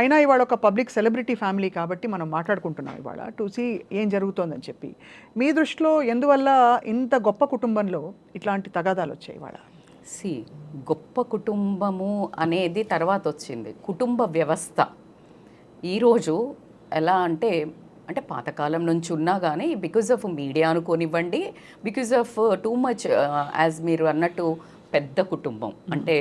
అయినా ఇవాళ ఒక పబ్లిక్ సెలబ్రిటీ ఫ్యామిలీ కాబట్టి మనం మాట్లాడుకుంటున్నాం ఇవాళ టు సీ ఏం జరుగుతోందని చెప్పి. మీ దృష్టిలో ఎందువల్ల ఇంత గొప్ప కుటుంబంలో ఇట్లాంటి తగాదాలు వచ్చాయి ఇవాళ? గొప్ప కుటుంబము అనేది తర్వాత వచ్చింది. కుటుంబ వ్యవస్థ ఈరోజు ఎలా అంటే అంటే పాతకాలం నుంచి ఉన్నా కానీ బికాజ్ ఆఫ్ మీడియా అనుకోనివ్వండి, because of too much as మీరు అన్నట్టు పెద్ద కుటుంబం అంటే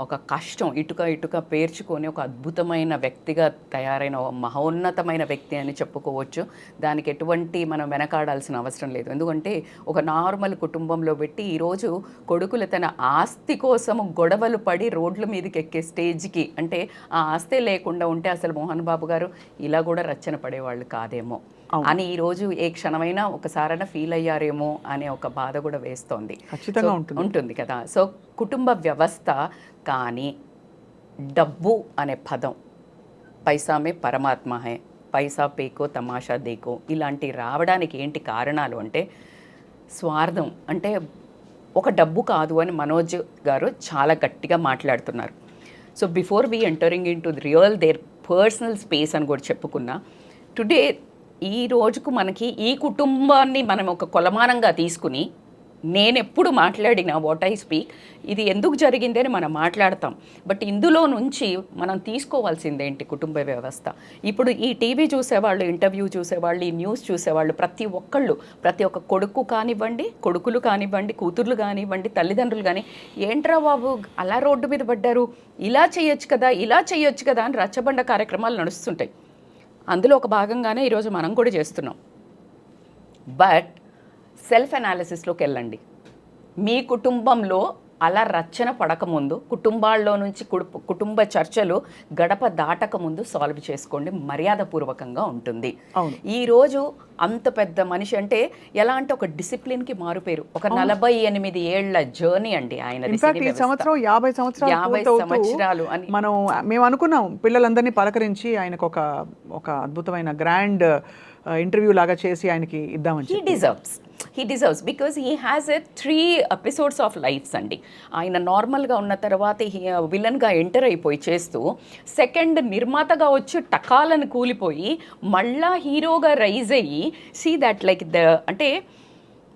ఒక కష్టం ఇటుక పేర్చుకొని ఒక అద్భుతమైన వ్యక్తిగా తయారైన మహోన్నతమైన వ్యక్తి అని చెప్పుకోవచ్చు. దానికి ఎటువంటి మనం వెనకాడాల్సిన అవసరం లేదు. ఎందుకంటే ఒక నార్మల్ కుటుంబంలో పెట్టి ఈరోజు కొడుకులు తన ఆస్తి కోసం గొడవలు పడి రోడ్ల మీదకి ఎక్కే స్టేజ్కి, అంటే ఆ ఆస్తే లేకుండా ఉంటే అసలు మోహన్ బాబు గారు ఇలా కూడా రచ్చన పడేవాళ్ళు కాదేమో అని ఈరోజు ఏ క్షణమైనా ఒకసారైనా ఫీల్ అయ్యారేమో అనే ఒక బాధ కూడా వేస్తోంది. ఉంటుంది కదా. సో కుటుంబ వ్యవస్థ కానీ డబ్బు అనే పదం, పైసామే పరమాత్మ హై, పైసా పేకో తమాషా దేకో, ఇలాంటి రావడానికి ఏంటి కారణాలు అంటే స్వార్థం. అంటే ఒక డబ్బు కాదు అని మనోజ్ గారు చాలా గట్టిగా మాట్లాడుతున్నారు. So before we entering into real their personal space అని కూడా చెప్పుకున్నా, టుడే ఈ రోజుకు మనకి ఈ కుటుంబాన్ని మనం ఒక కొలమానంగా తీసుకుని నేను ఎప్పుడు మాట్లాడినా వాట్ ఐ స్పీక్ ఇది ఎందుకు జరిగింది అని మనం మాట్లాడతాం. బట్ ఇందులో నుంచి మనం తీసుకోవాల్సిందేంటి కుటుంబ వ్యవస్థ. ఇప్పుడు ఈ టీవీ చూసేవాళ్ళు, ఇంటర్వ్యూ చూసేవాళ్ళు, ఈ న్యూస్ చూసేవాళ్ళు ప్రతి ఒక్క కొడుకు కానివ్వండి, కొడుకులు కానివ్వండి, కూతుర్లు కానివ్వండి, తల్లిదండ్రులు కానీ ఏంట్రా బాబు అలా రోడ్డు మీద పడ్డారు, ఇలా చేయొచ్చు కదా అని రచ్చబండ కార్యక్రమాలు నడుస్తుంటాయి. అందులో ఒక భాగంగానే ఈరోజు మనం కూడా చేస్తున్నాం. బట్ సెల్ఫ్ అనాలిసిస్లోకి వెళ్ళండి. మీ కుటుంబంలో అలా రచ్చన పడకముందు, కుటుంబాల్లో నుంచి కుటుంబ చర్చలు గడప దాటకముందు సాల్వ్ చేసుకోండి, మర్యాదపూర్వకంగా ఉంటుంది. ఈరోజు అంత పెద్ద మనిషి అంటే ఎలా అంటే ఒక డిసిప్లిన్కి మారుపేరు. ఒక 48 ఏళ్ల జర్నీ అండి ఆయన. 50 సంవత్సరాలు అని మేము అనుకున్నాం. పిల్లలందరినీ పలకరించి ఆయనకు ఒక అద్భుతమైన గ్రాండ్ ఇంటర్వ్యూ లాగా చేసి ఆయనకి ఇద్దామని. He deserves because he has 3 episodes of lifes అండి. ఆయన నార్మల్గా ఉన్న తర్వాత విలన్గా ఎంటర్ అయిపోయి చేస్తూ సెకండ్ నిర్మాతగా వచ్చి టకాలను కూలిపోయి మళ్ళా హీరోగా రైజ్ అయ్యి సీ దట్ లైక్ అంటే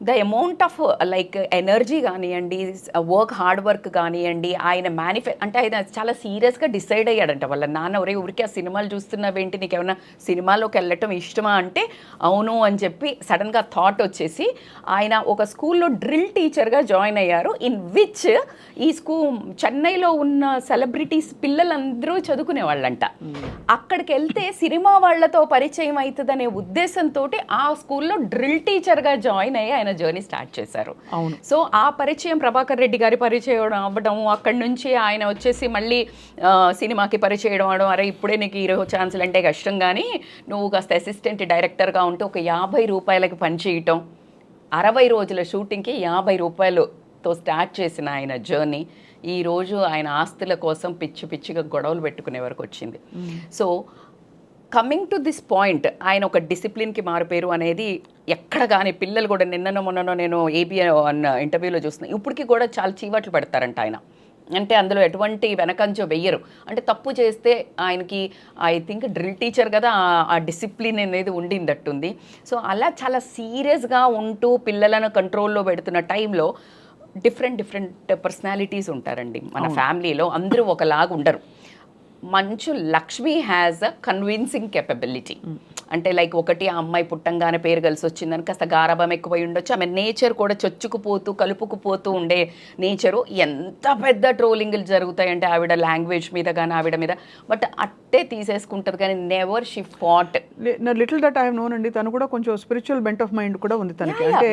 the amount of like energy కానివ్వండి, హార్డ్ వర్క్ కానివ్వండి, ఆయన అంటే ఆయన చాలా సీరియస్గా డిసైడ్ అయ్యాడంట. వాళ్ళ నాన్న ఊరికే ఆ సినిమాలు చూస్తున్నావేంటి, నీకు ఏమైనా సినిమాలోకి వెళ్ళటం ఇష్టమా అంటే అవును అని చెప్పి సడన్గా థాట్ వచ్చేసి ఆయన ఒక స్కూల్లో డ్రిల్ టీచర్గా జాయిన్ అయ్యారు. ఇన్ విచ్ ఈ చెన్నైలో ఉన్న సెలబ్రిటీస్ పిల్లలందరూ చదువుకునే వాళ్ళంట. అక్కడికి వెళ్తే సినిమా వాళ్లతో పరిచయం అవుతుందనే ఉద్దేశంతో ఆ స్కూల్లో డ్రిల్ టీచర్గా జాయిన్ అయ్యి ఆయన జర్నీ స్టార్ట్ చేశారు. సో ఆ పరిచయం ప్రభాకర్ రెడ్డి గారి పరిచయం అవ్వడం, అక్కడి నుంచి ఆయన వచ్చేసి మళ్ళీ సినిమాకి పరిచయం అవడం, అరే ఇప్పుడే నీకు హీరో ఛాన్సులు అంటే కష్టం కానీ నువ్వు కాస్త అసిస్టెంట్ డైరెక్టర్గా ఉంటే ఒక 50 రూపాయలకి పనిచేయటం, 60 రోజుల షూటింగ్కి 50 రూపాయలతో స్టార్ట్ చేసిన ఆయన జర్నీ ఈరోజు ఆయన ఆస్తుల కోసం పిచ్చిగా గొడవలు పెట్టుకునే వరకు వచ్చింది. So coming to this point, ఆయన ఒక డిసిప్లిన్కి మారిపోయారు అనేది ఎక్కడ కానీ పిల్లలు కూడా మొన్ననో నేను అన్న ఇంటర్వ్యూలో చూస్తున్నాను, ఇప్పటికీ కూడా చాలా చీవట్లు పెడతారంట ఆయన. అంటే అందులో ఎటువంటి వెనకంచో వెయ్యరు. అంటే తప్పు చేస్తే ఆయనకి ఐ థింక్ డ్రిల్ టీచర్ కదా ఆ డిసిప్లిన్ అనేది ఉండిందట్టుంది. సో అలా చాలా సీరియస్గా ఉంటూ పిల్లలను కంట్రోల్లో పెడుతున్న టైంలో డిఫరెంట్ పర్సనాలిటీస్ ఉంటారండి మన ఫ్యామిలీలో. అందరూ ఒకలాగా ఉండరు. Manchu Lakshmi has a convincing capability. అంటే లైక్ ఒకటి ఆ అమ్మాయి పుట్టంగానే పేరు కలిసి వచ్చిందని కాస్త గారాభం ఎక్కువై ఉండొచ్చు. ఆమె నేచర్ కూడా చొచ్చుకుపోతూ కలుపుకుపోతూ ఉండే నేచరు. ఎంత పెద్ద ట్రోలింగ్లు జరుగుతాయంటే ఆవిడ లాంగ్వేజ్ మీద కానీ ఆవిడ మీద, బట్ అట్టే తీసేసుకుంటుంది కానీ never she fought. Little that I have known అండి. తను కూడా కొంచెం స్పిరిచువల్ బెంట్ ఆఫ్ మైండ్ కూడా ఉంది తనకి. అంటే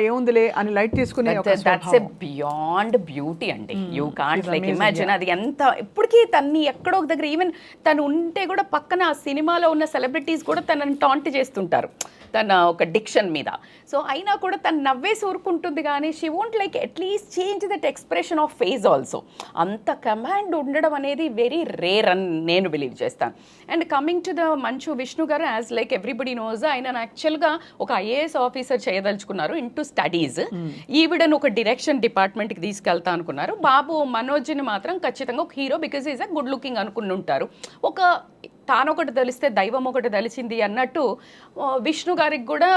ఏముందిలే అని లైట్ తీసుకునే దట్స్ ఎ బియాండ్ బ్యూటీ అండి. You can't like imagine. అది ఎంత ఇప్పటికీ తన్ని ఎక్కడో ఒక దగ్గర ఈవెన్ తను ఉంటే కూడా పక్కన ఆ సినిమాలో ఉన్న సెలబ్రిటీస్ కూడా తనని టాంట్ చేస్తుంటారు తన ఒక డిక్షన్ మీద. సో అయినా కూడా తను నవ్వేసి ఊరుకుంటుంది కానీ she won't like at least change that expression of face also. అంత కమాండ్ ఉండడం అనేది వెరీ రేర్ అని నేను బిలీవ్ చేస్తాను. And coming to the Manchu Vishnu గారు, యాజ్ లైక్ ఎవ్రీబడి నోస్, ఆయన యాక్చువల్గా ఒక ఐఏఎస్ ఆఫీసర్ చేయదలుచుకున్నారు ఇంటూ స్టడీస్. ఈవిడను ఒక డైరెక్షన్ డిపార్ట్మెంట్కి తీసుకెళ్తా అనుకున్నారు. బాబు మనోజ్ని మాత్రం ఖచ్చితంగా ఒక hero, because is a good looking అనుకుని ఉంటారు. ఒక తానొకటి తెలిస్తే దైవం ఒకటి తెలిసింది అన్నట్టు విష్ణు గారికి కూడా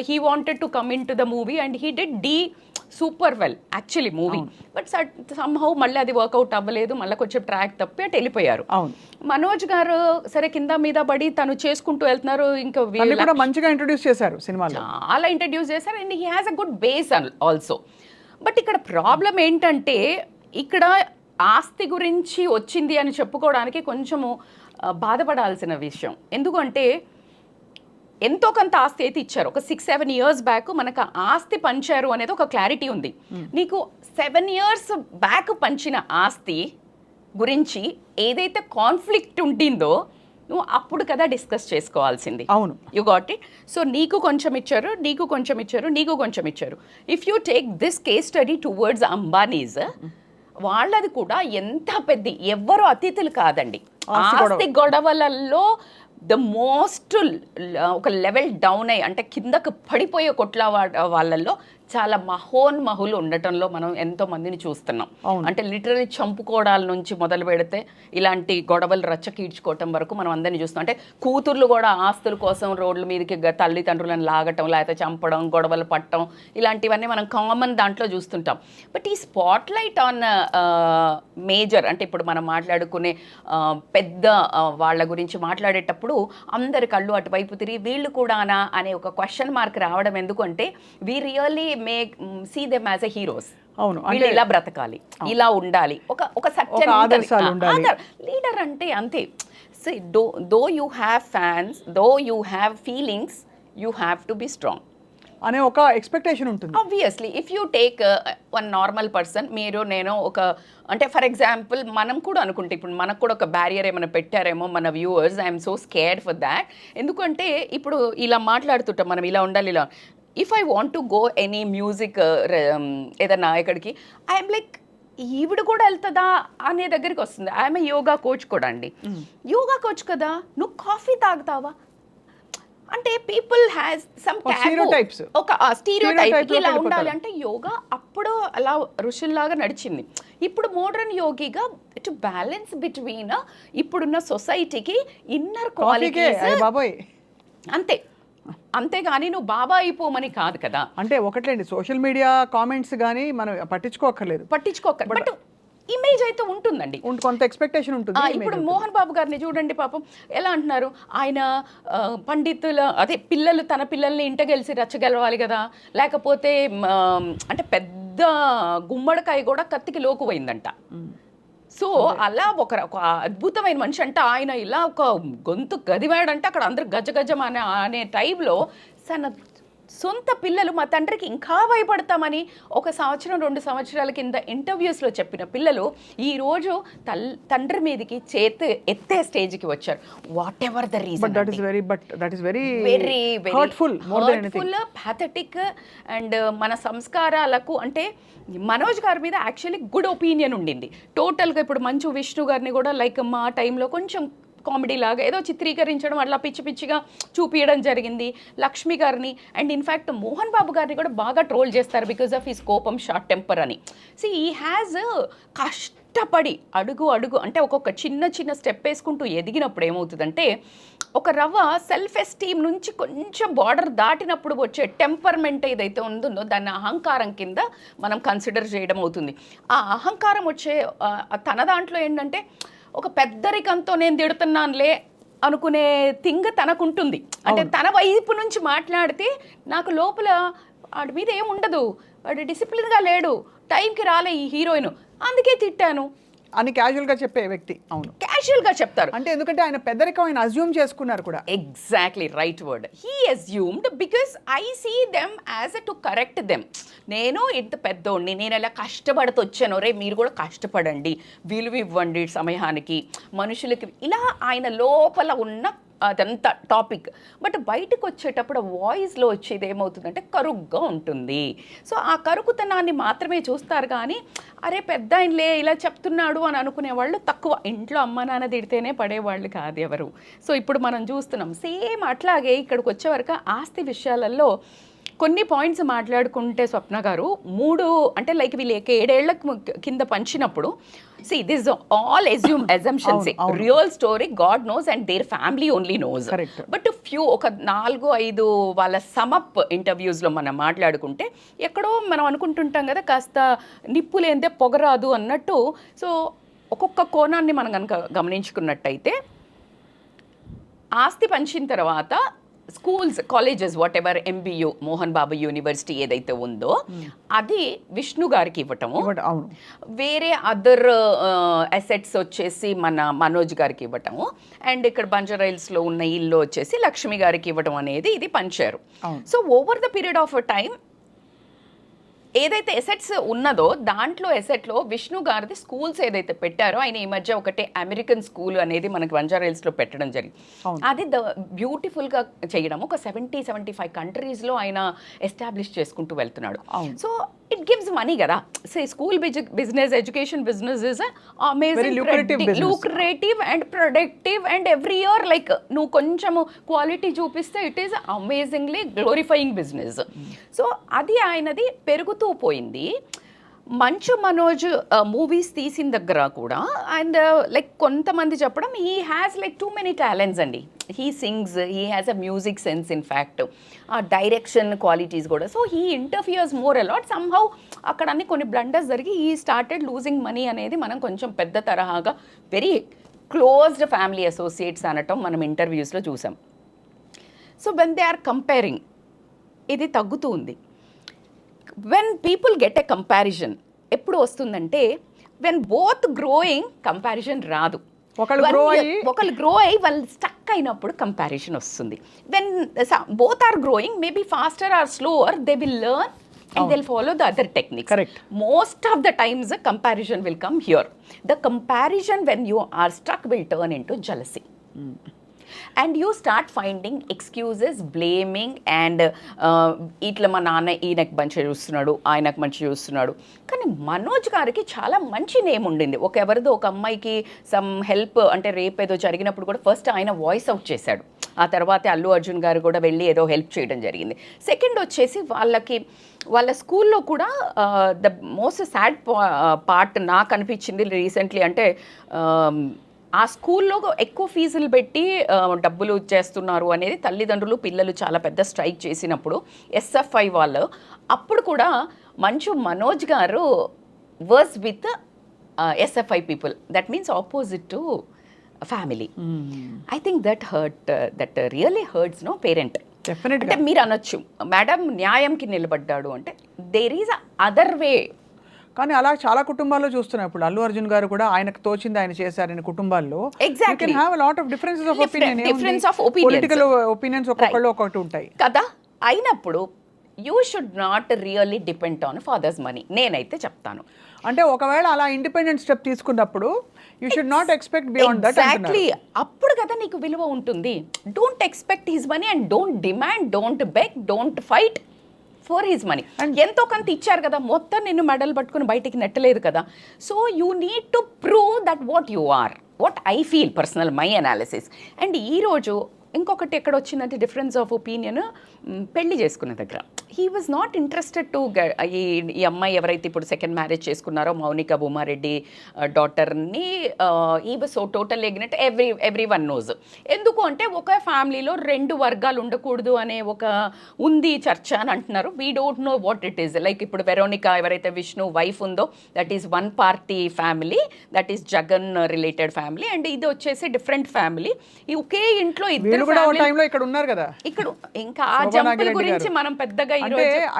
he wanted to come into the movie and he did the super well actually movie. But somehow మళ్ళీ అది వర్కౌట్ అవ్వలేదు, మళ్ళీ కొంచెం ట్రాక్ తప్పి అటు వెళ్ళిపోయారు. మనోజ్ గారు సరే కింద మీద పడి తను చేసుకుంటూ వెళ్తున్నారు. ఇంకా మంచిగా ఇంట్రొడ్యూస్ చేశారు సినిమాలో, చాలా ఇంట్రడ్యూస్ చేశారు and he has a good base also. But ఇక్కడ ప్రాబ్లం ఏంటంటే, ఇక్కడ ఆస్తి గురించి వచ్చింది అని చెప్పుకోవడానికి కొంచెము బాధపడాల్సిన విషయం. ఎందుకంటే ఎంతో కొంత ఆస్తి అయితే ఇచ్చారు. ఒక 6-7 years బ్యాక్ మనకు ఆస్తి పంచారు అనేది ఒక క్లారిటీ ఉంది. నీకు 7 years బ్యాక్ పంచిన ఆస్తి గురించి ఏదైతే కాన్ఫ్లిక్ట్ ఉండిందో నువ్వు అప్పుడు కదా డిస్కస్ చేసుకోవాల్సింది. అవును, యు గాట్ ఇట్. సో నీకు కొంచెం ఇచ్చారు, నీకు కొంచెం ఇచ్చారు, నీకు కొంచెం ఇచ్చారు. If you take this case study towards Ambanis, వాళ్ళది కూడా ఎంత పెద్ద, ఎవ్వరు అతిథులు కాదండి. ఆస్తి గొడవలలో ద మోస్ట్ ఒక లెవెల్ డౌన్ అయ్యి, అంటే కిందకు పడిపోయే కొట్ల వాళ్ళల్లో చాలా మహోన్మహులు ఉండటంలో మనం ఎంతో మందిని చూస్తున్నాం. అంటే లిటరలీ చంపుకోవడాల నుంచి మొదలు పెడితే ఇలాంటి గొడవలు రచ్చకీడ్చుకోవటం వరకు మనం అందరినీ చూస్తాం. అంటే కూతుర్లు కూడా ఆస్తుల కోసం రోడ్ల మీదకి తల్లిదండ్రులను లాగటం, లేకపోతే చంపడం, గొడవలు పట్టడం, ఇలాంటివన్నీ మనం కామన్ దాంట్లో చూస్తుంటాం. బట్ ఈ స్పాట్ లైట్ ఆన్ మేజర్, అంటే ఇప్పుడు మనం మాట్లాడుకునే పెద్ద వాళ్ళ గురించి మాట్లాడేటప్పుడు అందరి కళ్ళు అటువైపు తిరిగి వీళ్ళు కూడానా అనే ఒక క్వశ్చన్ మార్క్ రావడం ఎందుకంటే we really make see them as a heroes. అవును, వీళ్ళు ఇలా బ్రతకాలి, ఇలా ఉండాలి, ఒక లీడర్ అంటే అంతే. Though you have fans, though you have feelings, you have to be strong అనే ఒక ఎక్స్పెక్టేషన్ ఉంటుంది. Obviously if you take one normal person, మీరు నేను ఒక, అంటే ఫర్ ఎగ్జాంపుల్ మనం కూడా అనుకుంటే ఇప్పుడు మనకు కూడా ఒక బ్యారియర్ ఏమైనా పెట్టారేమో మన viewers, I'm so scared for that. ఎందుకంటే ఇప్పుడు ఇలా మాట్లాడుతుంటాం మనం, ఇలా ఉండాలి, ఇలా. If I want to go any music ఏదన్నా ఎక్కడికి, ఐఎమ్ లైక్ ఈవిడ కూడా వెళ్తుందా అనే దగ్గరికి వస్తుంది. ఐఎమ్ యోగా కోచ్ కూడా అండి. యోగా కోచ్ కదా, నువ్వు కాఫీ తాగుతావా అంటే పీపుల్ హ్యాస్ సమ్ స్టీరియోటైప్స్, ఒక స్టీరియోటైప్ ఇలా ఉండాలి. అంటే యోగా అప్పుడు అలా ఋషుల్లాగా నడిచింది. ఇప్పుడు మోడర్న్ యోగిగా టు బ్యాలెన్స్ బిట్వీన్ ఇప్పుడున్న సొసైటీకి ఇన్నర్ క్వాలిటీస్ అంతే. అంతేగాని నువ్వు బాబా అయిపోమని కాదు కదా. అంటే ఒకట్లేండి, సోషల్ మీడియా కామెంట్స్ కానీ మనం పట్టించుకోక్కర్లేదు. బట్ ఇమేజ్ అయితే ఉంటుందండి, కొంత ఎక్స్పెక్టేషన్ ఉంటుంది. ఇప్పుడు మోహన్ బాబు గారిని చూడండి, పాపం ఎలా అంటున్నారు, ఆయన పండితుల అదే పిల్లలు తన పిల్లల్ని ఇంటగెలిసి రచ్చగెలవాలి కదా, లేకపోతే అంటే పెద్ద గుమ్మడికాయ కూడా కత్తికి లోకుపోయిందంట. సో అలా ఒక అద్భుతమైన మనిషి అంటే ఆయన ఇలా ఒక గొంతు గదివాడంటే అక్కడ అందరు గజగజం అనే టైంలో తన సొంత పిల్లలు మా తండ్రికి ఇంకా భయపడతామని 1 సంవత్సరం 2 సంవత్సరాల కింద ఇంటర్వ్యూస్లో చెప్పిన పిల్లలు ఈరోజు తండ్రి మీదకి చేతి ఎత్తే స్టేజ్కి వచ్చారు. What ever the reason, very hurtful, pathetic. And మన సంస్కారాలకు అంటే మనోజ్ గారి మీద యాక్చువల్లీ గుడ్ ఒపీనియన్ ఉండింది టోటల్గా. ఇప్పుడు మంచు విష్ణు గారిని కూడా లైక్ మా టైంలో కొంచెం కామెడీ లాగా ఏదో చిత్రీకరించడం, అట్లా పిచ్చి పిచ్చిగా చూపించడం జరిగింది. లక్ష్మి గారిని అండ్ ఇన్ఫ్యాక్ట్ మోహన్ బాబు గారిని కూడా బాగా ట్రోల్ చేస్తారు బికాజ్ ఆఫ్ హిస్ కోపం, షార్ట్ టెంపర్ అని. సో ఈ హ్యాజ్ కష్టపడి అడుగు అంటే ఒక్కొక్క చిన్న స్టెప్ వేసుకుంటూ ఎదిగినప్పుడు ఏమవుతుందంటే ఒక రవ్వ సెల్ఫ్ ఎస్టీమ్ నుంచి కొంచెం బార్డర్ దాటినప్పుడు వచ్చే టెంపర్మెంట్ ఏదైతే ఉందో దాన్ని అహంకారం కింద మనం కన్సిడర్ చేయడం అవుతుంది. ఆ అహంకారం వచ్చే తన దాంట్లో ఏంటంటే ఒక పెద్దరికంతో నేను తిడుతున్నానులే అనుకునే థింగ్ తనకుంటుంది. అంటే తన వైపు నుంచి మాట్లాడితే నాకు లోపల వాడి మీద ఏముండదు, వాడు డిసిప్లిన్గా లేడు, టైంకి రాలే ఈ హీరోయిన్, అందుకే తిట్టాను అని క్యాజువల్గా చెప్పే వ్యక్తి. అవును, క్యాజువల్గా చెప్తారు. అంటే ఎందుకంటే ఆయన పెద్దరికం ఆయన అజ్యూమ్ చేసుకున్నారు కూడా. Exactly right word, he assumed because I see them as to correct them. నేను ఇంత పెద్దోడిని, నేను ఎలా కష్టపడుతూ వచ్చాను, రే మీరు కూడా కష్టపడండి, విలువ ఇవ్వండి సమయానికి, మనుషులకి, ఇలా ఆయన లోపల ఉన్న అదంతా టాపిక్. బట్ బయటకు వచ్చేటప్పుడు వాయిస్లో వచ్చేది ఏమవుతుందంటే కరుగ్గా ఉంటుంది. సో ఆ కరుకుతనాన్ని మాత్రమే చూస్తారు కానీ అరే పెద్ద ఆయనలే ఇలా చెప్తున్నాడు అని అనుకునే వాళ్ళు తక్కువ. ఇంట్లో అమ్మ నాన్న తిడితేనే పడేవాళ్ళు కాదు ఎవరు. సో ఇప్పుడు మనం చూస్తున్నాం సేమ్ అట్లాగే ఇక్కడికి వచ్చేవరకు ఆస్తి విషయాలలో కొన్ని పాయింట్స్ మాట్లాడుకుంటే స్వప్న గారు 3 అంటే లైక్ వీళ్ళు 7 ఏళ్ల కింద పంచినప్పుడు see this is all assumptions. Real story God knows and their family only knows. But few ఒక 4-5 వాళ్ళ సమప్ ఇంటర్వ్యూస్లో మనం మాట్లాడుకుంటే ఎక్కడో మనం అనుకుంటుంటాం కదా కాస్త నిప్పు లేనిదే పొగరాదు అన్నట్టు. సో ఒక్కొక్క కోణాన్ని మనం కనుక గమనించుకున్నట్టయితే ఆస్తి పంచిన తర్వాత schools colleges what ever MBU Mohan Babu university ఏదైతే ఉందో అది విష్ణు గారికి ఇవ్వటము, వేరే అదర్ అసెట్స్ వచ్చేసి మన మనోజ్ గారికి ఇవ్వటము, అండ్ ఇక్కడ బంజారాహిల్స్లో ఉన్న ఇల్లు వచ్చేసి లక్ష్మి గారికి ఇవ్వటం అనేది ఇది పంచారు. So over the period of time ఏదైతే ఎసెట్స్ ఉన్నదో దాంట్లో ఎసెట్లో విష్ణు గారిది స్కూల్స్ ఏదైతే పెట్టారో ఆయన ఈ మధ్య ఒకటే అమెరికన్ స్కూల్ అనేది మనకి బంజారాహిల్స్లో పెట్టడం జరిగింది. అది బ్యూటిఫుల్గా చేయడం ఒక 70-75 కంట్రీస్లో ఆయన ఎస్టాబ్లిష్ చేసుకుంటూ వెళ్తున్నాడు. సో ఇట్ గివ్స్ మనీ కదా. Say school business education business is amazing lucrative and productive and every year like నువ్వు కొంచెము క్వాలిటీ చూపిస్తే it is amazingly glorifying business. So అది ఆయనది పెరుగుతూ పోయింది. మంచు మనోజ్ మూవీస్ తీసిన దగ్గర కూడా అండ్ లైక్ కొంతమంది చెప్పడం he has like too many talents అండి. He sings, he has a music sense in fact, direction qualities కూడా. So he interferes more a lot somehow. అక్కడ అన్ని కొన్ని బ్లండర్స్ జరిగి హీ స్టార్టెడ్ లూజింగ్ మనీ అనేది మనం కొంచెం పెద్ద తరహాగా వెరీ క్లోజ్డ్ ఫ్యామిలీ అసోసియేట్స్ అనటం మనం ఇంటర్వ్యూస్లో చూసాం. So when they are comparing ఇది తగ్గుతూ ఉంది. When people get a comparison ఎప్పుడు వస్తుందంటే వెన్ బోత్ గ్రోయింగ్ కంపారిజన్ రాదు. ఒకళ్ళు గ్రో అయ్యి వాళ్ళు స్టక్ అయినప్పుడు కంపారిజన్ వస్తుంది. When both are growing maybe faster or slower they will learn and they'll follow the other techniques. Correct. Most of the times a comparison will come here. The comparison when you are stuck will turn into jealousy. And you start finding excuses, blaming and ఇట్లా మా నాన్న ఈయనకు మంచి చూస్తున్నాడు, ఆయనకు మంచి చూస్తున్నాడు. కానీ మనోజ్ గారికి చాలా మంచి నేమ్ ఉండింది. ఎవరిదో ఒక అమ్మాయికి సమ్ హెల్ప్ అంటే రేపు ఏదో జరిగినప్పుడు కూడా ఫస్ట్ ఆయన వాయిస్ అవుట్ చేశాడు. ఆ తర్వాత అల్లు అర్జున్ గారు కూడా వెళ్ళి ఏదో హెల్ప్ చేయడం జరిగింది. సెకండ్ వచ్చేసి వాళ్ళ స్కూల్లో కూడా ద మోస్ట్ సాడ్ పార్ట్ నాకు అనిపించింది రీసెంట్లీ అంటే ఆ స్కూల్లో ఎక్కువ ఫీజులు పెట్టి డబ్బులు చేస్తున్నారు అనేది తల్లిదండ్రులు పిల్లలు చాలా పెద్ద స్ట్రైక్ చేసినప్పుడు SFI వాళ్ళు అప్పుడు కూడా మంచు మనోజ్ గారు was with SFI people, that means opposite to family. I think that really hurts no parent. అంటే మీరు అనొచ్చు మేడం న్యాయంకి నిలబడ్డాడు అంటే దేర్ ఈజ్ అదర్ వే. కానీ అలా చాలా కుటుంబాల్లో చూస్తున్నాం. ఇప్పుడు అల్లు అర్జున్ గారు కూడా ఆయనకు తోచింది ఆయన చేశారని కుటుంబాల్లో పొలిటికల్ ఒపీనియన్స్ ఒక్కొక్కళ్ళు ఒక్కొక్కటి ఉంటాయి కదా. అయినప్పుడు you should not really depend on father's money నేనైతే చెప్తాను. అంటే ఒకవేళ అలా ఇండిపెండెంట్ స్టెప్ తీసుకున్నప్పుడు you should not expect beyond that. Exactly, అప్పుడు కదా నీకు విలువ ఉంటుంది. Don't expect his money and don't demand, don't beg, don't fight for his money. ఎంతో కొంత ఇచ్చారు కదా, మొత్తం నిన్ను మెడల్ పట్టుకుని బయటికి నెట్టలేదు కదా. So you need to prove that what you are, what I feel personal my analysis. And ఈరోజు ఇంకొకటి ఎక్కడ వచ్చిందంటే డిఫరెన్స్ ఆఫ్ ఒపీనియన్ పెళ్లి చేసుకున్న దగ్గర he was not interested to ఈ అమ్మాయి ఎవరైతే ఇప్పుడు సెకండ్ మ్యారేజ్ చేసుకున్నారో మౌనిక భూమారెడ్డి డాటర్ని ఈ వాజ్ సో టోటల్ ఎగ్నెట్ ఎవ్రీ వన్ నోజ్. ఎందుకు అంటే ఒక ఫ్యామిలీలో 2 వర్గాలు ఉండకూడదు అనే ఒక ఉంది చర్చ అని అంటున్నారు. We don't know what it is. Like ఇప్పుడు వెరోనికా ఎవరైతే విష్ణు వైఫ్ ఉందో that is one party family, that is Jagan related family. And ఇది వచ్చేసి డిఫరెంట్ ఫ్యామిలీ. ఈ ఒకే ఇంట్లో ఇద్దరు ఇక్కడ ఉన్నారు కదా. ఇక్కడ ఇంకా ఆ జంపుల గురించి మనం పెద్దగా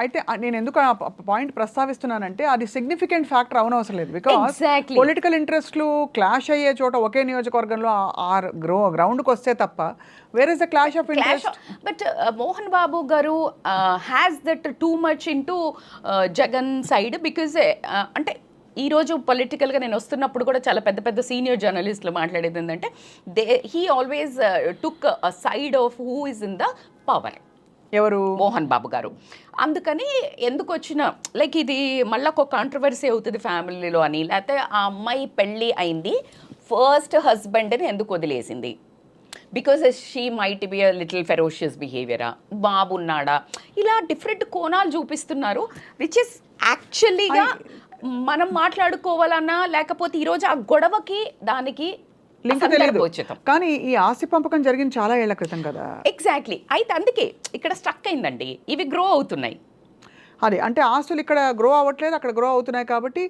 అయితే నేను ఎందుకు ఆ పాయింట్ ప్రస్తావిస్తున్నానంటే అది సిగ్నిఫికెంట్ ఫ్యాక్టర్ అవనవసరం లేదు. బికాస్ పొలిటికల్ ఇంట్రెస్ట్లు క్లాష్ అయ్యే చోట ఒకే నియోజకవర్గంలో గ్రౌండ్కి వస్తే తప్ప where is the clash of interest. But Mohan Babu garu has that too much into Jagan side because అంటే ఈరోజు పొలిటికల్గా నేను వస్తున్నప్పుడు కూడా చాలా పెద్ద పెద్ద సీనియర్ జర్నలిస్టులు మాట్లాడేది ఏంటంటే he always took a side of who is in the power. ఎవరు? మోహన్ బాబు గారు. అందుకని ఎందుకు వచ్చిన లైక్ ఇది మళ్ళీ ఒక కాంట్రవర్సీ అవుతుంది ఫ్యామిలీలో అని, లేకపోతే ఆ అమ్మాయి పెళ్ళి అయింది ఫస్ట్ హస్బెండ్ని ఎందుకు వదిలేసింది, because she might be a little ferocious బిహేవియరా, బాబు ఉన్నాడా, ఇలా డిఫరెంట్ కోణాలు చూపిస్తున్నారు. విచ్ ఇస్ యాక్చువల్లీగా మనం మాట్లాడుకోవాలన్నా లేకపోతే ఈరోజు ఆ గొడవకి దానికి లింక్ తెలియదు. కానీ ఈ ఆస్తి పంపకం జరిగింది చాలా ఏళ్ల క్రితం కదా. ఎగ్జాక్ట్లీ. అయితే అందుకే ఇక్కడ స్టక్ అయిందండి. ఇవి గ్రో అవుతున్నాయి. అదే అంటే ఆస్తులు ఇక్కడ గ్రో అవ్వట్లేదు, అక్కడ గ్రో అవుతున్నాయి కాబట్టి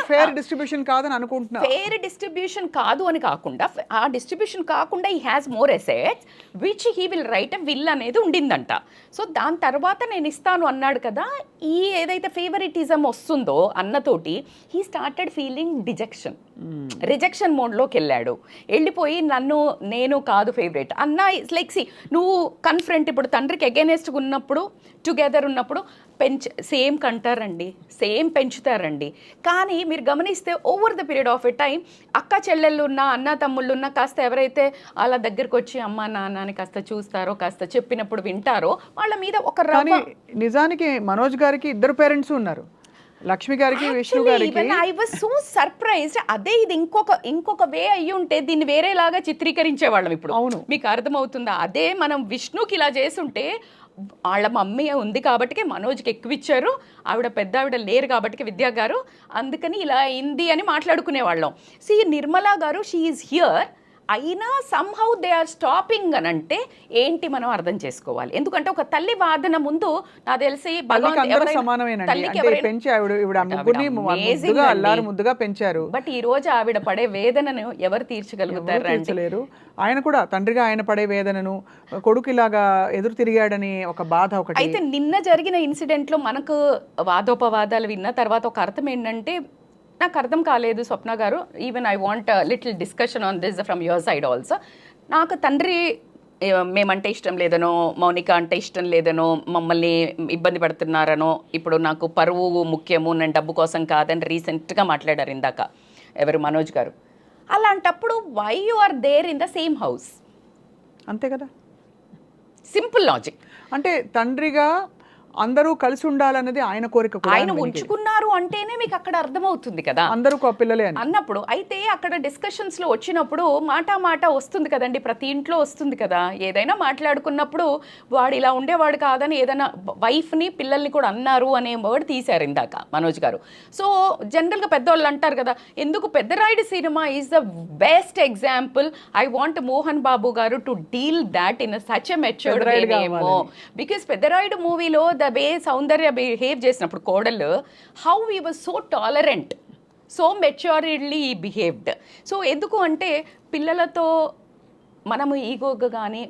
ఫేర్ డిస్ట్రిబ్యూషన్ కాదని అనుకుంటున్నా. ఫేర్ డిస్ట్రిబ్యూషన్ కాదు అని కాకుండా, ఆ డిస్ట్రిబ్యూషన్ కాకుండా he has more assets which he will write a will అనేది ఉండిందంట. సో దాని తర్వాత నేను ఇస్తాను అన్నాడు కదా, ఈ ఏదైతే ఫేవరిటిజం వస్తుందో అన్నతోటి he started feeling dejection, rejection మోడ్లోకి వెళ్ళాడు. వెళ్ళిపోయి నేను కాదు ఫేవరెట్ అన్న. లైక్ సి నువ్వు కన్ఫ్రంట్, ఇప్పుడు తండ్రికి అగైనెస్ట్గా ఉన్నప్పుడు టుగెదర్ ఉన్నప్పుడు సేమ్ కంటారండి, సేమ్ పెంచుతారండి. కానీ మీరు గమనిస్తే over the period of a time అక్క చెల్లెళ్ళు ఉన్న, అన్న తమ్ముళ్ళు ఉన్న, కాస్త ఎవరైతే వాళ్ళ దగ్గరకు వచ్చి అమ్మ నాన్నని కాస్త చూస్తారో, కాస్త చెప్పినప్పుడు వింటారో, వాళ్ళ మీద ఒక నిజానికి మనోజ్ గారికి ఇద్దరు పేరెంట్స్ ఉన్నారు, లక్ష్మి గారికి, విష్ణు గారికి. I was so surprised. అదే ఇది ఇంకొక వే అయ్యి ఉంటే దీన్ని వేరేలాగా చిత్రీకరించే వాళ్ళం ఇప్పుడు. అవును, మీకు అర్థమవుతుందా? అదే మనం విష్ణుకి ఇలా చేస్తుంటే, వాళ్ళ మమ్మీ ఉంది కాబట్టి మనోజ్కి ఎక్కువ ఇచ్చారు, ఆవిడ పెద్ద ఆవిడ లేరు కాబట్టి విద్యా గారు, అందుకని ఇలా అయింది అని మాట్లాడుకునేవాళ్ళం. సి నిర్మలా గారు, షీ ఈజ్ హియర్, అయినా సమ్హౌ దే ఆర్ స్టాపింగ్ అని అంటే ఏంటి మనం అర్థం చేసుకోవాలి. ఎందుకంటే ఒక తల్లి వాదన ముందు నాకు తెలిసి ముద్దుగా పెంచారు. బట్ ఈ రోజు ఆవిడ పడే వేదనను ఎవరు తీర్చగలుగుతారు? ఆయన కూడా తండ్రిగా ఆయన పడే వేదనను, కొడుకు ఇలాగా ఎదురు తిరిగాడని ఒక బాధ ఒకటి. అయితే నిన్న జరిగిన ఇన్సిడెంట్ లో మనకు వాదోపవాదాలు విన్న తర్వాత ఒక అర్థం ఏంటంటే, నాకు అర్థం కాలేదు స్వప్న గారు, even I want little discussion on this from your side also. నాకు తండ్రి మేమంటే ఇష్టం లేదనో, మౌనిక అంటే ఇష్టం లేదనో, మమ్మల్ని ఇబ్బంది పడుతున్నారనో, ఇప్పుడు నాకు పరువు ముఖ్యము, నేను డబ్బు కోసం కాదని రీసెంట్గా మాట్లాడారు ఇందాక ఎవరు, మనోజ్ గారు. అలాంటప్పుడు why you are there in the same house? అంతే కదా, సింపుల్ లాజిక్. అంటే తండ్రిగా అందరూ కలిసి ఉండాలన్నది ఆయన కోరిక. ఆయన ఉంచుకున్నారు అంటేనే మీకు అక్కడ అర్థమవుతుంది కదా, అందరూ పిల్లలే అన్నప్పుడు. అయితే అక్కడ డిస్కషన్స్ లో వచ్చినప్పుడు మాట వస్తుంది కదండి, ప్రతి ఇంట్లో వస్తుంది కదా. ఏదైనా మాట్లాడుకున్నప్పుడు వాడు ఇలా ఉండేవాడు కాదని ఏదైనా వైఫ్ ని పిల్లల్ని కూడా అన్నారు అనే వర్డ్ తీశారు ఇందాక మనోజ్ గారు. సో జనరల్ గా పెద్దవాళ్ళు అంటారు కదా, ఎందుకు పెద్దరాయుడు సినిమా is the best example. I want Mohan Babu garu to deal that in such a matured way, because Peddarayudu మూవీలో వే సౌందర్య బిహేవ్ చేసినప్పుడు కోడలు, how he was so tolerant, so maturedly behaved. So ఎందుకు అంటే పిల్లలతో మనము ఈగోగా కానీ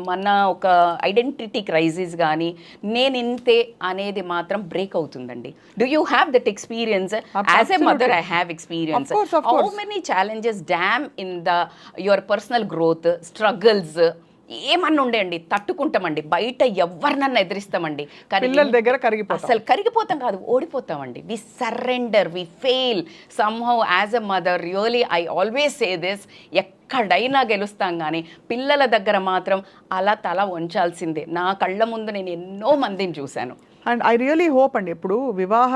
మన ఒక ఐడెంటిటీ క్రైసిస్ కానీ నేను ఇంతే అనేది మాత్రం బ్రేక్ అవుతుందండి. Do you have that experience? As a mother I have experience. How many challenges dam in your personal growth, struggles ఏమన్నా ఉండేయండి, తట్టుకుంటామండి. బయట ఎవరినన్నా ఎదిరిస్తామండి, కానీ పిల్లల దగ్గర అసలు కరిగిపోతాం కాదు, ఓడిపోతామండి. We surrender, we fail somehow as a mother. Really I always say this, ఎక్కడైనా గెలుస్తాం కానీ పిల్లల దగ్గర మాత్రం అలా తల వంచాల్సిందే. నా కళ్ళ ముందు నేను ఎన్నో మందిని చూశాను. అండ్ ఐ రియలీ హోప్ అండి, ఇప్పుడు వివాహ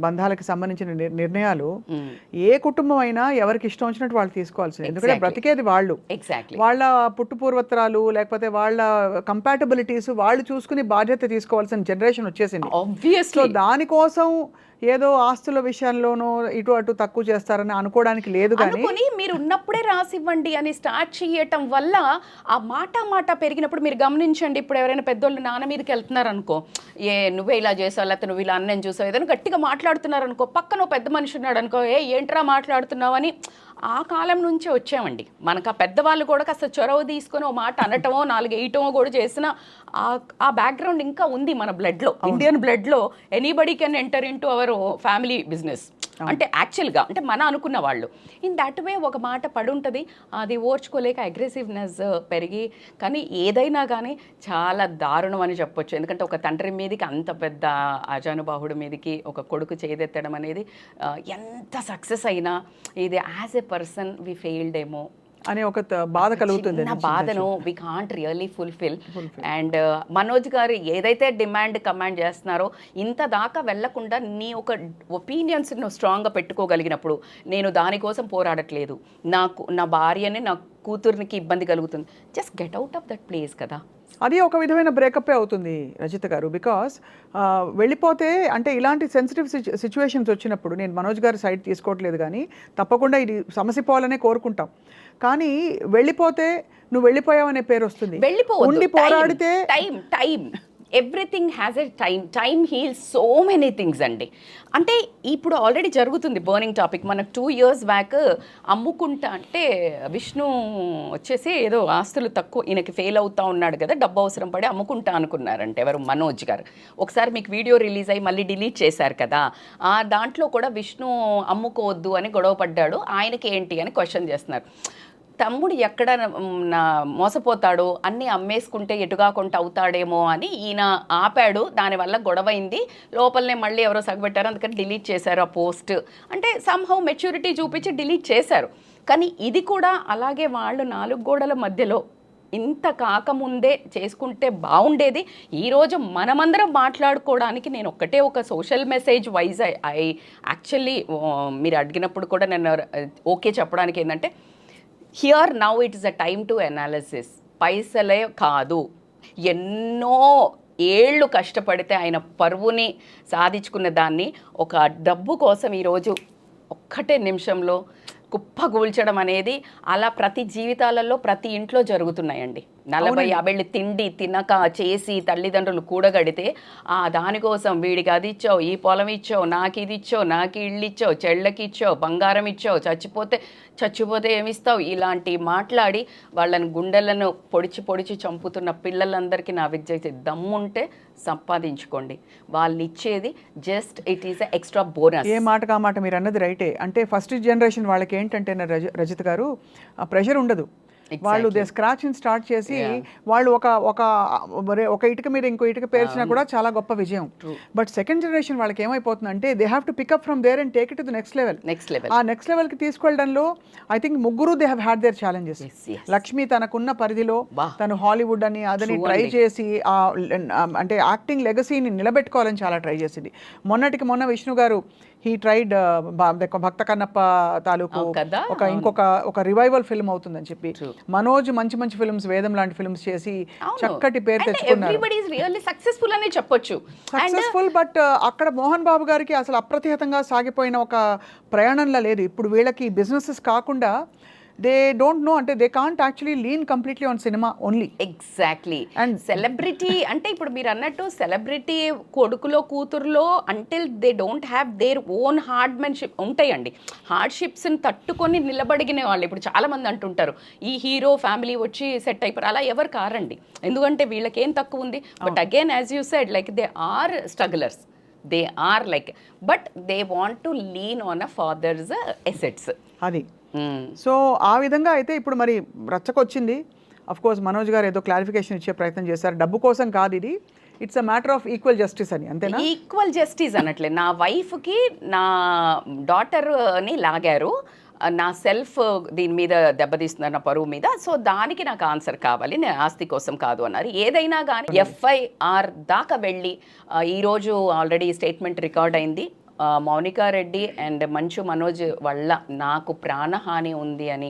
బంధాలకు సంబంధించిన నిర్ణయాలు ఏ కుటుంబం అయినా ఎవరికి ఇష్టం వచ్చినట్టు వాళ్ళు తీసుకోవాల్సింది. ఎందుకంటే బ్రతికేది వాళ్ళు, వాళ్ళ పుట్టు పూర్వత్రాలు లేకపోతే వాళ్ళ కంపాటబిలిటీస్ వాళ్ళు చూసుకుని బాధ్యత తీసుకోవాల్సిన జనరేషన్ వచ్చేసింది. ఆబ్వియస్లీ దానికోసం ఏదో ఆస్తుల విషయంలోనూ ఇటు అటు తక్కువ చేస్తారని అనుకోవడానికి లేదు. కానీ మీరు ఉన్నప్పుడే రాసివ్వండి అని స్టార్ట్ చేయటం వల్ల ఆ మాట పెరిగినప్పుడు మీరు గమనించండి. ఇప్పుడు ఎవరైనా పెద్దోళ్ళు నాన్న మీదకి వెళ్తున్నారు అనుకో, నువ్వే ఇలా చేసావు, లేకపోతే నువ్వు ఇలా అన్నం చూసావు, ఏదైనా గట్టిగా మాట్లాడుతున్నారు అనుకో, పక్కన పెద్ద మనిషి ఉన్నాడు అనుకో, ఏంట్రా మాట్లాడుతున్నావు అని. ఆ కాలం నుంచే వచ్చామండి. మనకు ఆ పెద్దవాళ్ళు కూడా కాస్త చొరవ తీసుకొని ఓ మాట అనటమో 4 వేయటమో కూడా చేసిన ఆ బ్యాక్గ్రౌండ్ ఇంకా ఉంది మన బ్లడ్లో, ఇండియన్ బ్లడ్లో. Anybody can enter in to our family business. అంటే యాక్చువల్గా అంటే మన అనుకున్న వాళ్ళు ఇన్ దట్ వే ఒక మాట పడుంటుంది, అది ఓర్చుకోలేక అగ్రెసివ్నెస్ పెరిగి, కానీ ఏదైనా కానీ చాలా దారుణం అని చెప్పొచ్చు. ఎందుకంటే ఒక తండ్రి మీదకి అంత పెద్ద అజానుబాహుడి మీదకి ఒక కొడుకు చేదెత్తడం అనేది ఎంత సక్సెస్ అయినా ఇది as a person we failed ఏమో అనే ఒక బాధ కలుగుతుంది. చిన్న బాధను we can't really fulfil. And Manoj గారు ఏదైతే డిమాండ్ కమాండ్ చేస్తున్నారో ఇంత దాకా వెళ్లకుండా నీ ఒక ఒపీనియన్స్ నువ్వు స్ట్రాంగ్గా పెట్టుకోగలిగినప్పుడు, నేను దానికోసం పోరాడట్లేదు, నా భార్యని నా కూతుర్నికి ఇబ్బంది కలుగుతుంది, just get out of that place కదా. అది ఒక విధమైన బ్రేకప్ అవుతుంది రజిత గారు. బికాస్ వెళ్ళిపోతే అంటే ఇలాంటి సెన్సిటివ్ సిచ్యువేషన్స్ వచ్చినప్పుడు నేను మనోజ్ గారి సైడ్ తీసుకోవట్లేదు, కానీ తప్పకుండా ఇది సమస్య పోవాలనే కోరుకుంటాం. కానీ వెళ్ళిపోతే నువ్వు వెళ్ళిపోయావనే పేరు వస్తుంది. ఉండి పోరాడితే time everything has a time heels so many things అండి. అంటే ఇప్పుడు ఆల్రెడీ జరుగుతుంది బర్నింగ్ టాపిక్. మనకు 2 years బ్యాక్ అమ్ముకుంటా అంటే విష్ణు వచ్చేసి ఏదో ఆస్తులు తక్కువ, ఈయనకి ఫెయిల్ అవుతా ఉన్నాడు కదా, డబ్బు అవసరం పడి అమ్ముకుంటా అనుకున్నారంటే ఎవరు, మనోజ్ గారు. ఒకసారి మీకు వీడియో రిలీజ్ అయ్యి మళ్ళీ డిలీట్ చేశారు కదా, దాంట్లో కూడా విష్ణు అమ్ముకోవద్దు అని గొడవ పడ్డాడు. ఆయనకి ఏంటి అని క్వశ్చన్ చేస్తున్నారు. తమ్ముడు ఎక్కడ మోసపోతాడో, అన్నీ అమ్మేసుకుంటే ఎటుగా కొంట అవుతాడేమో అని ఈయన ఆపాడు. దానివల్ల గొడవైంది, లోపలనే మళ్ళీ ఎవరో సగబెట్టారు, అందుకని డిలీట్ చేశారు ఆ పోస్ట్. అంటే సమ్హౌ మెచ్యూరిటీ చూపించి డిలీట్ చేశారు. కానీ ఇది కూడా అలాగే వాళ్ళు 4 గోడల మధ్యలో ఇంత కాకముందే చేసుకుంటే బాగుండేది. ఈరోజు మనమందరం మాట్లాడుకోవడానికి నేను ఒక social message wise I actually మీరు అడిగినప్పుడు కూడా నేను ఓకే చెప్పడానికి ఏంటంటే, here now it is a time to analysis. పైసలే కాదు, ఎన్నో ఏళ్ళు కష్టపడితే ఆయన పరువుని సాధించుకున్న దాన్ని ఒక డబ్బు కోసం ఈరోజు ఒక్కటే నిమిషంలో కుప్పగూల్చడం అనేది అలా ప్రతి జీవితాలలో ప్రతి ఇంట్లో జరుగుతున్నాయండి. 40-50 తిండి తినక చేసి తల్లిదండ్రులు కూడగడితే దానికోసం వీడికి అది ఇచ్చావు, ఈ పొలం ఇచ్చావు, నాకు ఇది ఇచ్చావు, నాకు ఇళ్ళు ఇచ్చావు, చెళ్ళకి ఇచ్చావు, బంగారం ఇచ్చావు, చచ్చిపోతే ఏమిస్తావు, ఇలాంటి మాట్లాడి వాళ్ళని గుండెలను పొడిచి చంపుతున్న పిల్లలందరికీ నా విజ్ఞప్తి, దమ్ముంటే సంపాదించుకోండి. వాళ్ళు ఇచ్చేది just it is extra bonus. ఏ మాట కా మాట మీరు అన్నది రైటే. అంటే ఫస్ట్ జనరేషన్ వాళ్ళకి ఏంటంటే రజిత గారు ఆ ప్రెషర్ ఉండదు. వాళ్ళు దే స్క్రాచ్ స్టార్ట్ చేసి వాళ్ళు ఒక ఇటుక మీద ఇంకో ఇటుక పేర్చినా కూడా చాలా గొప్ప విజయం. బట్ సెకండ్ జనరేషన్ వాళ్ళకి ఏమైపోతుందంటే they have to pick up from there and take it to the next level. ఆ నెక్స్ట్ లెవెల్కి తీసుకెళ్ళడంలో ఐ థింక్ ముగ్గురు they have had their challenges. Lakshmi తనకున్న పరిధిలో తను హాలీవుడ్ అని అదని ట్రై చేసి అంటే యాక్టింగ్ లెగసీని నిలబెట్టుకోవాలని చాలా ట్రై చేసింది. మొన్న విష్ణు గారు హీ ట్రైడ్ భక్త కన్నప్ప తాలూకు ఇంకొక రివైవల్ ఫిల్మ్ అవుతుందని చెప్పి, మనోజ్ మంచి ఫిల్మ్స్, వేదం లాంటి ఫిల్మ్స్ చేసి చక్కటి పేరు తెచ్చుకున్నారు. సక్సెస్ఫుల్. బట్ అక్కడ మోహన్ బాబు గారికి అసలు అప్రతిహతంగా సాగిపోయిన ఒక ప్రయాణంలో లేదు. ఇప్పుడు వీళ్ళకి బిజినెసెస్ కాకుండా దే డోంట్ నో, అంటే they can't actually lean completely on cinema only. Exactly. And celebrity అంటే ఇప్పుడు మీరు అన్నట్టు సెలబ్రిటీ కొడుకులో కూతురులో until they don't have their own హార్డ్మెన్షిప్ ఉంటాయండి. హార్డ్షిప్స్ని తట్టుకొని నిలబడిగిన వాళ్ళు ఇప్పుడు చాలామంది అంటుంటారు ఈ హీరో ఫ్యామిలీ వచ్చి సెట్ అయిపోయారు. అలా ఎవరు కారండి, ఎందుకంటే వీళ్ళకి ఏం తక్కువ ఉంది. But again as you said like they are strugglers, they are like, but they want to lean on a father's assets. అది సో ఆ విధంగా అయితే ఇప్పుడు మరి రచ్చకొచ్చింది. అఫ్ కోర్స్ మనోజ్ గారు ఏదో క్లారిఫికేషన్ ఇచ్చే ప్రయత్నం చేశారు, డబ్బు కోసం కాదు ఇది, it's a matter of equal justice అని. అంతేనా? ఈక్వల్ జస్టిస్ అనట్లే, నా వైఫ్కి నా డాటర్ని లాగారు, నా సెల్ఫ్ దీని మీద దెబ్బతీస్తున్నారు, నా పరువు మీద, సో దానికి నాకు ఆన్సర్ కావాలి, నేను ఆస్తి కోసం కాదు అన్నారు. ఏదైనా కానీ FIR దాకా వెళ్ళి ఈరోజు ఆల్రెడీ స్టేట్మెంట్ రికార్డ్ అయింది. మౌనికా రెడ్డి అండ్ మంచు మనోజ్ వల్ల నాకు ప్రాణహాని ఉంది అని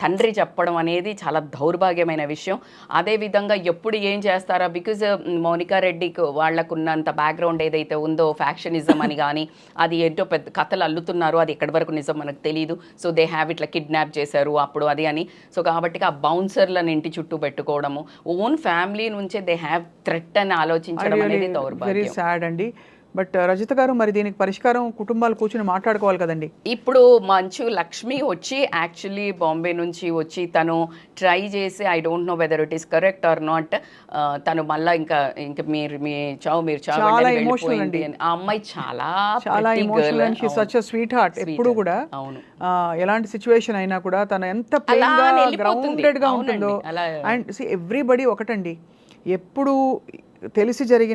తండ్రి చెప్పడం అనేది చాలా దౌర్భాగ్యమైన విషయం. అదేవిధంగా ఎప్పుడు ఏం చేస్తారా, బికాజ్ మౌనికా రెడ్డికి వాళ్ళకున్నంత బ్యాక్గ్రౌండ్ ఏదైతే ఉందో ఫ్యాక్షనిజం అని కానీ అది ఏంటో పెద్ద కథలు అల్లుతున్నారు, అది ఎక్కడి వరకు నిజం మనకు తెలియదు. సో దే హ్యావ్ ఇట్లా కిడ్నాప్ చేశారు అప్పుడు అది అని. సో కాబట్టి ఆ బౌన్సర్లను ఇంటి చుట్టూ పెట్టుకోవడము, ఓన్ ఫ్యామిలీ నుంచే దే హ్యావ్ థ్రెట్ అని ఆలోచించడం అనేది దౌర్భాగ్యం. వెరీ సాడ్ అండి. బట్ రజిత గారు, మరి దీనికి పరిష్కారం కుటుంబాలు కూర్చుని మాట్లాడుకోవాలి కదండి. ఇప్పుడు మంచు లక్ష్మి వచ్చి యాక్చువల్లీ బాంబే నుంచి వచ్చి తను ట్రై చేసి I don't know whether it is correct or not, తను మళ్ళీ ఇంకా మీరు చావు చాలా వెళ్ళని emotional వెళ్ళిపోయింది అండి. అని. ఆ అమ్మాయి చాలా emotional and she such a sweet heart. ఎప్పుడు కూడా అవును. ఎలాంటి సిచ్యువేషన్ అయినా కూడా తను ఎంత అలా ప్లెయిన్ గా అని వెళ్ళిపోతుంది. గ్రౌండెడ్ గా అవునండి. ఉంటుందో. అలా అండ్ ఎవ్రీబడి ఒకటండి, ఎప్పుడు తెలిసి జరిగిన